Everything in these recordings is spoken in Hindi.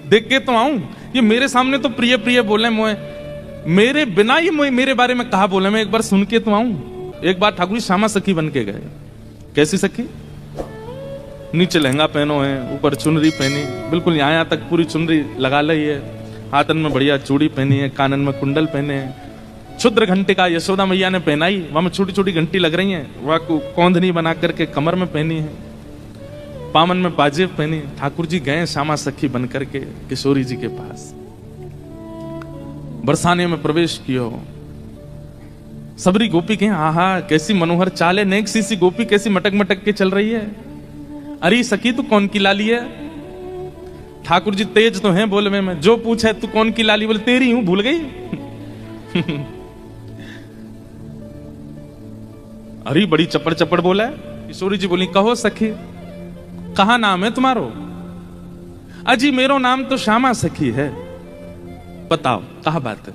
देख के तो आऊं, ये मेरे सामने तो प्रिय प्रिय बोले मोए, मेरे बिना ये मोए मेरे बारे में कहा बोले, मैं एक बार सुन के तो आऊं। एक बार ठाकुर जी श्यामा सखी बन के गए। कैसी सखी? नीचे लहंगा पहनो है, ऊपर चुनरी पहनी, बिल्कुल यहाँ तक पूरी चुनरी लगा ली है, हाथन में बढ़िया चूड़ी पहनी है, कानन में कुंडल पहने हैं, क्षुद्र घंटे का यशोदा मैया ने पहनाई, वहां में छोटी छोटी घंटी लग रही है, वह कौंधनी बना करके कमर में पहनी है, पामन में पाजेब पहनी। ठाकुर जी गए श्यामा सखी बन करके किशोरी जी के पास, बरसाने में प्रवेश कियो। सबरी गोपी कहें आहा कैसी मनोहर चाल है, नेक सी गोपी कैसी मटक मटक के चल रही है। अरे सखी तू कौन की लाली है? ठाकुर जी तेज तो हैं बोलवे में, जो पूछे तू कौन की लाली, बोले तेरी हूं, भूल गई। अरे बड़ी चपड़ चपड़ बोला है। किशोरी जी बोली कहो सखी कहा नाम है तुम्हारो? अजी मेरो नाम तो श्यामा सखी है। बताओ कहा बात है?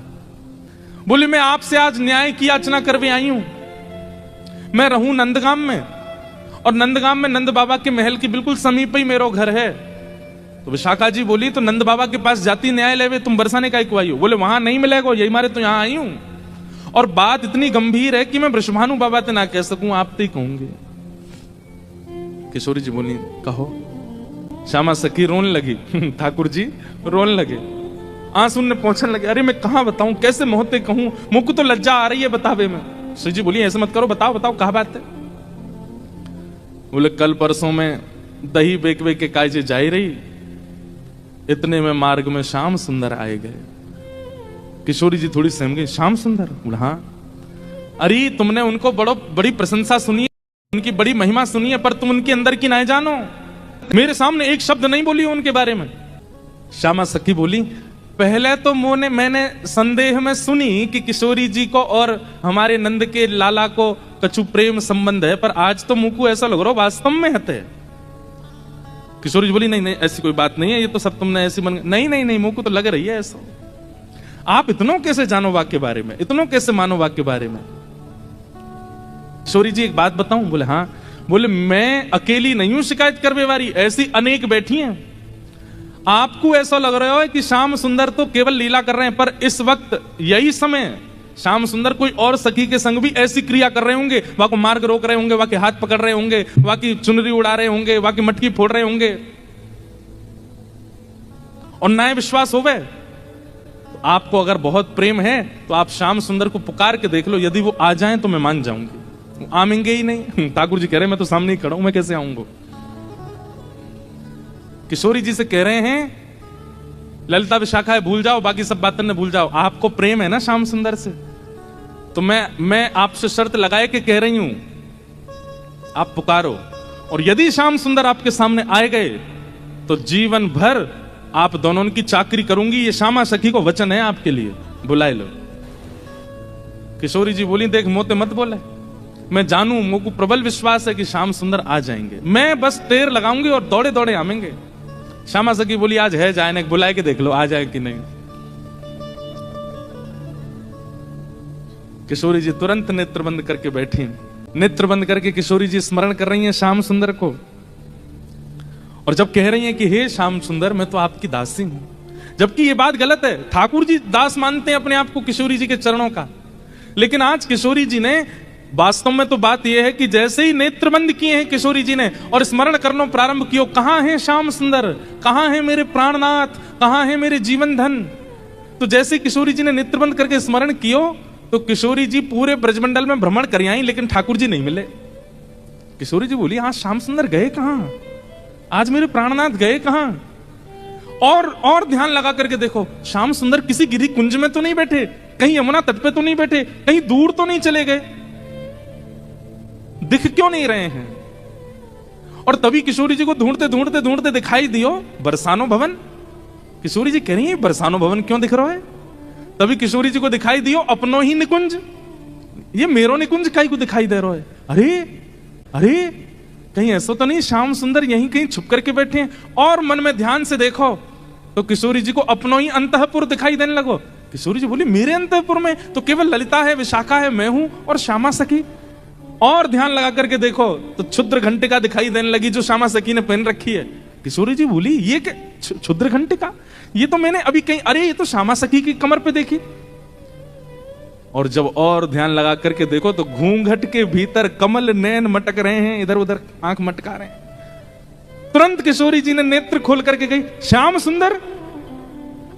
बोली मैं आपसे आज न्याय की याचना करवे आई हूं। मैं रहूं नंदगाम में, और नंदगाम में नंद बाबा के महल की बिल्कुल समीप ही मेरो घर है। तो विशाखा जी बोली तो नंद बाबा के पास जाती न्याय लेवे, तुम बरसाने का आई हो? बोले वहां नहीं मिलेगा, यही मारे तो यहां आई हूं, और बात इतनी गंभीर है कि मैं वृषभानु बाबा ते ना कह सकूं, आप ते कहूंगे। किशोरी जी बोली कहो। श्यामा सखी रोने लगी। ठाकुर जी रोने लगे, आंसू ने पहुंचने लगे। अरे मैं कहां बताऊं, कैसे मोहते कहूं, मुख को तो लज्जा आ रही है बतावे में। श्री जी बोली ऐसे मत करो, बताओ बताओ कहा बात है? बोले कल परसों में दही बेक बेक के कायजे जाई रही, इतने में मार्ग में श्याम सुंदर आए गए। किशोरी जी थोड़ी सहम गई, श्याम सुंदर? बोला हाँ। अरे तुमने उनको बड़ी प्रशंसा सुनी है, उनकी बड़ी महिमा सुनी है, पर तुम उनके अंदर की नहीं जानो। मेरे सामने एक शब्द नहीं बोली उनके बारे में। श्यामा सखी बोली पहले तो मैंने संदेह में सुनी कि किशोरी जी को और हमारे नंद के लाला को कछु प्रेम संबंध है, पर आज तो मुंह को ऐसा लग रहा वास्तव में हते। किशोरी जी बोली नहीं नहीं ऐसी कोई बात नहीं है, ये तो सब तुमने ऐसी बन। नहीं नहीं नहीं मुंह को तो लग रही है ऐसा। आप इतनों कैसे जानो वाक्य के बारे में, इतनों कैसे मानो वाक्य के बारे में? किशोरी जी एक बात बताऊं? बोले हाँ। बोले मैं अकेली नहीं हूं शिकायत करने वाली, ऐसी अनेक बैठी हैं। आपको ऐसा लग रहा है कि श्याम सुंदर तो केवल लीला कर रहे हैं, पर इस वक्त यही समय श्याम सुंदर कोई और सखी के संग भी ऐसी क्रिया कर रहे होंगे, वहां को मार्ग रोक रहे होंगे, वहां के हाथ पकड़ रहे होंगे, वहां की चुनरी उड़ा रहे होंगे, वहां की मटकी फोड़ रहे होंगे, और न्याय विश्वास होवे। तो आपको अगर बहुत प्रेम है तो आप श्याम सुंदर को पुकार के देख लो, यदि वो आ जाएं तो मैं मान जाऊंगी। आएंगे ही नहीं। ठाकुर जी कह रहे हैं मैं तो सामने ही खड़ा हूं, मैं कैसे आऊंगा? किशोरी जी से कह रहे हैं ललिता विशाखा है भूल जाओ, बाकी सब बातें ने भूल जाओ, आपको प्रेम है ना श्याम सुंदर से, तो मैं आपसे शर्त लगाए के कह रही हूं आप पुकारो, और यदि श्याम सुंदर आपके सामने आए गए तो जीवन भर आप दोनों की चाकरी करूंगी। ये श्यामा सखी को वचन है आपके लिए, बुलाए लो। किशोरी जी बोली देख मोते मत बोले, मैं जानू, मुझको प्रबल विश्वास है कि श्याम सुंदर आ जाएंगे, मैं बस टेर लगाऊंगी और दौड़े दौड़े आवेंगे। श्यामा सखी बोली आज है जाए, बुलाए के देख लो आ जाए कि नहीं। किशोरी जी तुरंत नेत्र बंद करके बैठी, नेत्र बंद करके किशोरी जी स्मरण कर रही हैं श्याम सुंदर को, और जब कह रही हैं कि हे श्याम सुंदर मैं तो आपकी दासी हूं, जबकि ये बात गलत है। ठाकुर जी दास मानते हैं अपने आप को किशोरी जी के चरणों का, लेकिन आज किशोरी जी ने वास्तव में तो बात यह है कि जैसे ही नेत्र बंद किए हैं किशोरी जी ने और स्मरण करना प्रारंभ किया, कहां है श्याम सुंदर, कहां है मेरे प्राणनाथ, कहां है मेरे जीवन धन। तो जैसे किशोरी जी ने नेत्र बंद करके स्मरण किया तो किशोरी जी पूरे ब्रजमंडल में भ्रमण कर आई, लेकिन ठाकुर जी नहीं मिले। किशोरी जी बोली आज श्याम सुंदर गए कहां, आज मेरे प्राणनाथ गए कहां? और ध्यान लगा करके देखो, श्याम सुंदर किसी गिरी कुंज में तो नहीं बैठे, कहीं यमुना तट पे तो नहीं बैठे, कहीं दूर तो नहीं चले गए, दिख क्यों नहीं रहे हैं? और तभी किशोरी जी को ढूंढते ढूंढते ढूंढते दिखाई दियो बरसानो भवन। किशोरी जी कह रही है बरसानो भवन क्यों दिख रहा है? तभी किशोरी जी को दिखाई दियो अपनो ही निकुंज, ये मेरो निकुंज काई को दिखाई दे रहा है। अरे अरे कहीं ऐसा तो नहीं श्याम सुंदर यहीं कहीं छुप करके बैठे हैं? और मन में ध्यान से देखो तो किशोरी जी को अपनो ही अंतःपुर दिखाई देने लगो। किशोरी जी बोली मेरे अंतःपुर में तो केवल ललिता है, विशाखा है, मैं हूं और श्यामा सखी। और ध्यान लगा करके देखो तो क्षुद्र घंटिका दिखाई देने लगी जो श्यामा सखी ने पहन रखी है। किशोरी जी बोली ये क्या क्षुद्र घंटिका, ये तो मैंने अभी कहीं, अरे ये तो श्यामा सखी की कमर पे देखी। और जब और ध्यान लगा करके देखो तो घूंघट के भीतर कमल नैन मटक रहे हैं, इधर उधर आंख मटका रहे हैं। तुरंत किशोरी जी ने नेत्र खोल करके कही, श्याम सुंदर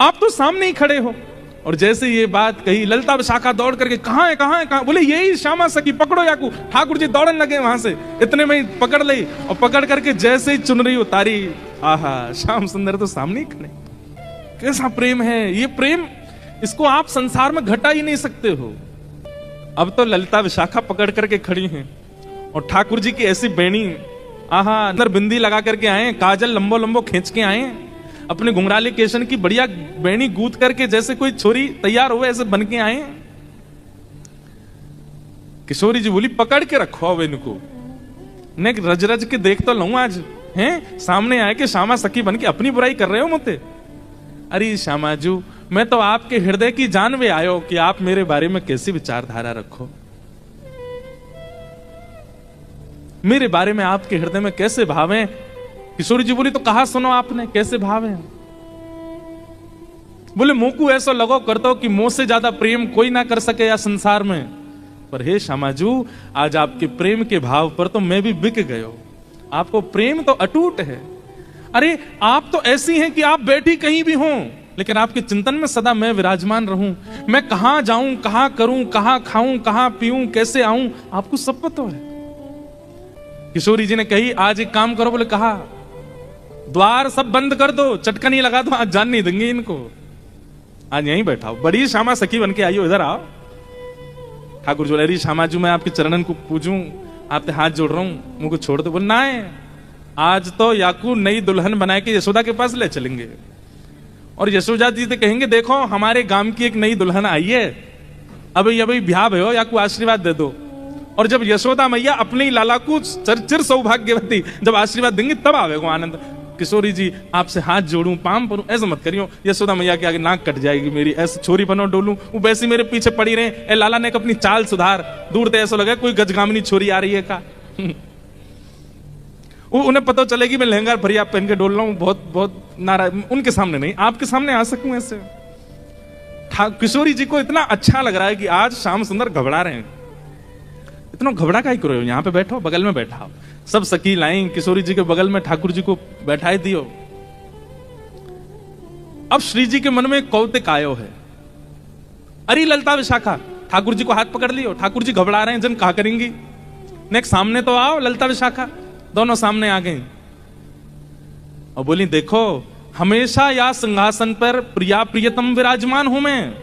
आप तो सामने ही खड़े हो। और जैसे ये बात कही ललिता विशाखा दौड़ करके, कहां है कहां है कहां, बोले यही श्यामा सखी, पकड़ो याकू। ठाकुर जी दौड़ने लगे वहां से, इतने में ही पकड़ ली और पकड़ करके जैसे ही चुनरी उतारी, आहा श्याम सुंदर तो सामने ही खड़े। कैसा प्रेम है ये, प्रेम इसको आप संसार में घटा ही नहीं सकते हो। अब तो ललिता विशाखा पकड़ करके खड़ी हैं और ठाकुर जी की ऐसी बेणी, आहा अंदर बिंदी लगा करके आए, काजल लंबो लंबो खींच के आए, अपने घुंघराले केशन की बढ़िया बेणी गूंथ करके जैसे कोई छोरी तैयार हुए ऐसे बन के आए। किशोरी जी बोली पकड़ के रखो अब इनको, ने रज रज के देख तो लूं आज, हैं सामने आए कि श्यामा सखी बन के अपनी बुराई कर रहे हो मुझे। अरे श्यामाजू मैं तो आपके हृदय की जानवे आयो कि आप मेरे बारे में कैसी विचारधारा रखो, मेरे बारे में आपके हृदय में कैसे भाव हैं। किशोरी जी बोली तो कहा सुनो आपने कैसे भाव हैं। बोले मुंह को ऐसा लगो कर दो कि मुंह से ज्यादा प्रेम कोई ना कर सके या संसार में, पर हे श्यामाजू आज आपके प्रेम के भाव पर तो मैं भी बिक गयो। आपको प्रेम तो अटूट है। अरे आप तो ऐसी हैं कि आप बैठी कहीं भी हों लेकिन आपके चिंतन में सदा मैं विराजमान रहूं। मैं कहां जाऊं, कहां करूं, कहां खाऊं, कहां पीऊं, कैसे आऊं, आपको सब पता है। किशोरी जी ने कही आज एक काम करो, बोले कहा द्वार सब बंद कर दो, चटका नहीं लगा दो, आज जान नहीं देंगे इनको, आज यहीं बैठाओ। बड़ी श्यामा सखी बन के आई हो, इधर आओ। ठाकुर जो अरे श्यामाजू मैं आपके चरणन को पूजूं, आपके हाथ जोड़ रहा हूं, मुझको छोड़ दो। बोले ना आज तो याकू नई दुल्हन बना के यशोदा के पास ले चलेंगे और यशोदा जी से कहेंगे देखो हमारे गांव की एक नई दुल्हन आई है, अभी अभी ब्याह भयो, याकू आशीर्वाद दे दो। और जब यशोदा मैया अपने ही लाला को चिर सौभाग्यवती जब आशीर्वाद देंगे तब आवेगा आनंद। किशोरी जी आपसे हाथ जोड़ूं, पाम परूं, ऐसा मत करियो, यशोदा मैया के आगे नाक कट जाएगी मेरी, ऐसे छोरी बनो डोलूं, वो वैसी मेरे पीछे पड़ी रहे। ए लाला ने अपनी चाल सुधार, दूर से ऐसा लगा कोई गजगामनी छोरी आ रही है का। उन्हें पता चलेगी मैं लहंगा भरिया पहन के डोल रहा हूं, बहुत बहुत नाराज, उनके सामने नहीं, आपके सामने आ सकूं ऐसे। किशोरी जी को इतना अच्छा लग रहा है कि आज श्याम सुंदर घबरा रहे हैं। इतना घबरा का ही करो, यहाँ पे बैठो, बगल में बैठा। सब सखी लाई किशोरी जी के बगल में ठाकुर जी को बैठाई दियो। अब श्री जी के मन में कौतिक आयो है, अरे ललिता विशाखा, ठाकुर जी को हाथ पकड़ लियो, ठाकुर जी घबरा रहे हैं, जन कहा करेंगी, नेक्स्ट सामने तो आओ। ललिता विशाखा दोनों सामने आ गई और बोली देखो हमेशा या सिंहासन पर प्रिया प्रियतम विराजमान हूं मैं,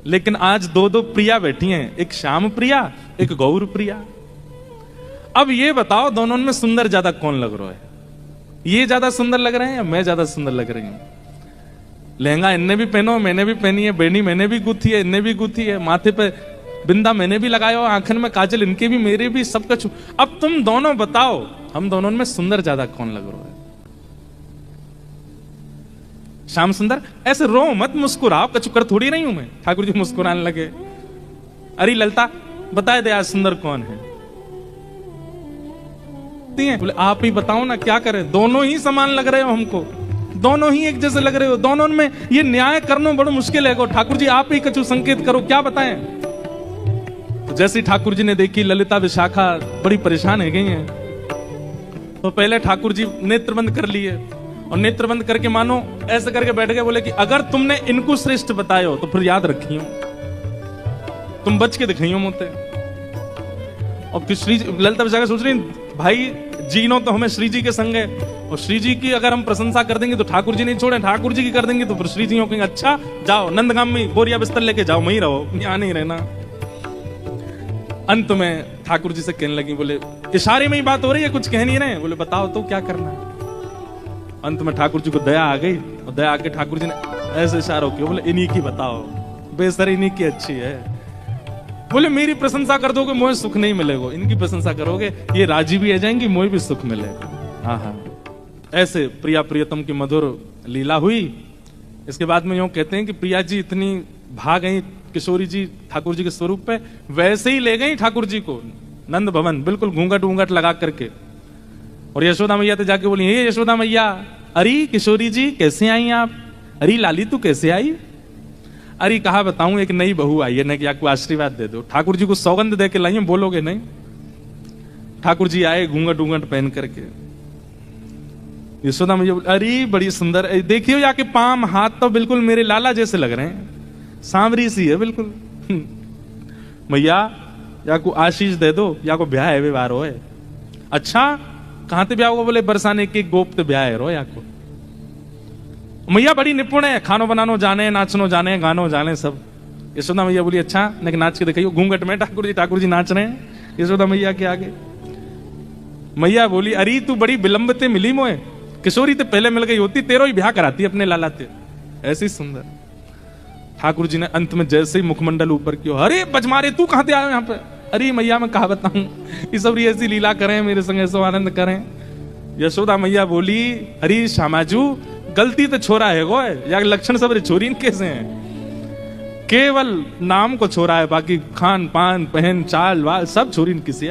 लेकिन आज दो दो प्रिया बैठी हैं, एक श्याम प्रिया एक गौर प्रिया। अब ये बताओ दोनों में सुंदर ज्यादा कौन लग रहा है, ये ज्यादा सुंदर लग रहे हैं या मैं ज्यादा सुंदर लग रही हूं। लहंगा इनने भी पहनो, मैंने भी पहनी है, बेनी मैंने भी गुथी है, इनने भी गुथी है, माथे पे बिंदा मैंने भी लगाया, आंखन में काजल इनके भी मेरे भी, सब कुछ। अब तुम दोनों बताओ हम दोनों में सुंदर ज्यादा कौन लग रहा है। श्याम सुंदर ऐसे रो मत, मुस्कुराओ, कचुकर थोड़ी नहीं हूं मैं। ठाकुर जी मुस्कुराने लगे, अरे ललिता बताए दे आज सुंदर कौन है। बोले आप ही बताओ ना क्या करें, दोनों ही समान लग रहे हो हमको, दोनों ही एक जैसे लग रहे हो, दोनों में ये न्याय करना बड़ा मुश्किल है। ठाकुर जी आप ही कछु संकेत करो, क्या बताएं। तो जैसे ठाकुर जी ने देखी ललिता विशाखा बड़ी परेशान है गई हैं, तो पहले ठाकुर जी नेत्र बंद कर लिए और नेत्र बंद करके मानो ऐसे करके बैठ गए। बोले कि अगर तुमने इनको श्रेष्ठ बतायो तो फिर याद रखियो, तुम बच के दिखाइयो मोते। और श्री ललिता विशाखा सोच रही भाई जीनो तो हमें श्री जी के संग है, और श्री जी की अगर हम प्रशंसा कर देंगे तो ठाकुर जी नहीं छोड़े, ठाकुर जी की कर देंगे तो फिर श्री जी कहेंगे अच्छा जाओ नंदगाम में बोरिया बिस्तर लेके जाओ, वहीं रहो, यहां नहीं रहना। अंत में ठाकुर जी से कहने लगी, बोले इशारे में ही बात हो रही है, कुछ कह नहीं रहे। बोले बताओ तो क्या करना है। अंत में ठाकुर जी को दया आ गई और दया आके ठाकुर जी ने ऐसे इशारा किया, बोले इन्हीं की बताओ, बेसर इन्हीं की अच्छी है। बोले मेरी प्रशंसा कर दोगे मुझे सुख नहीं मिलेगा, इनकी प्रशंसा करोगे ये राजी भी आ जाएंगी, मुझे भी सुख मिलेगा। हाँ, ऐसे प्रिया प्रियतम की मधुर लीला हुई। इसके बाद में यूं कहते हैं कि प्रिया जी इतनी भाग गई किशोरी जी ठाकुर जी के स्वरूप पे, वैसे ही ले गई ठाकुर जी को नंद भवन, बिल्कुल घूंघट घूंघट लगा करके। और यशोदा मैया तो जाके बोली, हे यशोदा मैया, अरे किशोरी जी कैसे आई आप? अरे लाली तू कैसे आई? अरे कहा बताऊं, एक नई बहू आई है ना, कि आपको आशीर्वाद दे दो। ठाकुर जी को सौगंध दे के लाई, बोलोगे नहीं? ठाकुर जी आए घूंघट ऊंघट पहन करके। यशोदा मैया बोली, अरे बड़ी सुंदर, देखियो या के पाम हाथ तो बिल्कुल मेरे लाला जैसे लग रहे हैं, सांवरी सी है बिल्कुल। मैया या को आशीष दे दो, या को ब्याह है व्यवहार हो। अच्छा कहां ते ब्याह होगा? बोले बरसाने के गोप ते ब्याह है रो या को। मैया बड़ी निपुण है, खानो बनानो जाने, नाचनो जाने, गानो जाने सब। यशोदा मैया बोली, अच्छा लेकिन नाच के दिखाइयो। घूंघट में ठाकुर जी नाच रहे हैं यशोदा मैया के आगे। मैया बोली, अरे तू बड़ी विलंब ते मिली मोए, किशोरी ते पहले मिल गई होती, तेरो ही ब्याह कराती अपने लाला ते। ऐसी सुंदर। ठाकुर जी ने अंत में जैसे ही मुखमंडल ऊपर किया, अरे बजमारे तू कहां से आए यहाँ पे? अरे मैया मैं कहा बताऊं, ये सब ऐसी लीला करें मेरे संग, ऐसा आनंद करें। यशोदा मैया बोली, अरे श्यामाजू गलती तो छोरा है गो है, या लक्षण सब छोरी कैसे हैं? केवल नाम को छोरा है, बाकी खान पान पहन चाल वाल सब छोरी किसी